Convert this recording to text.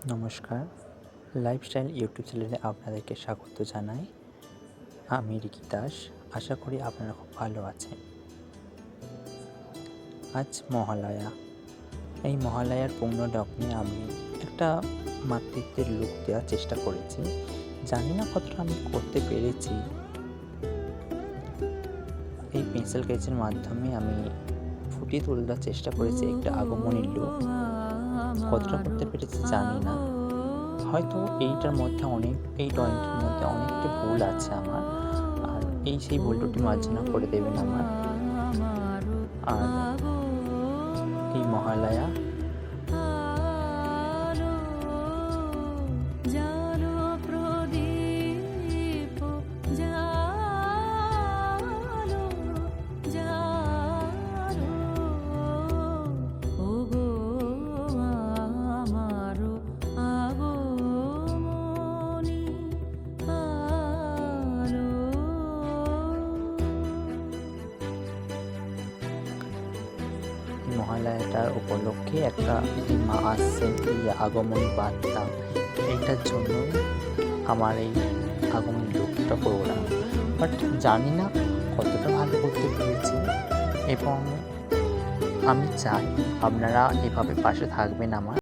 নমস্কার, lifestyle YouTube চ্যানেলে আপনাদেরকে স্বাগত জানাই। আমি রিকি দাস। আশা করি আপনারা খুব ভালো আছেন। আজ মহালয়া। এই মহালয়ার পুণ্যলগ্নে আমি একটা মাতৃত্বের লুক দেওয়ার চেষ্টা করেছি। জানি না কতটা আমি করতে পেরেছি। এই পেন্সিল স্কেচের মাধ্যমে আমি ফুটিয়ে তোলার চেষ্টা করেছি একটা আগমনীর লুক। কতটা করতে পেরেছি জানি না। হয়তো এই ড্রয়িংটার মধ্যে অনেকটা ভুল আছে আমার। আর সেই ভুল ত্রুটি মার্জনা করে দেবেন আমার। আর এই মহালয়া মহালয়াটার উপলক্ষে একটা মা আসছেন, এই আগমনী বার্তা, এইটার জন্য আমার এই আগমনী লুকটা প্রোগ্রাম। বাট জানি না কতটা ভালো করতে পেরেছি, এবং আমি চাই আপনারা এভাবে পাশে থাকবেন আমার।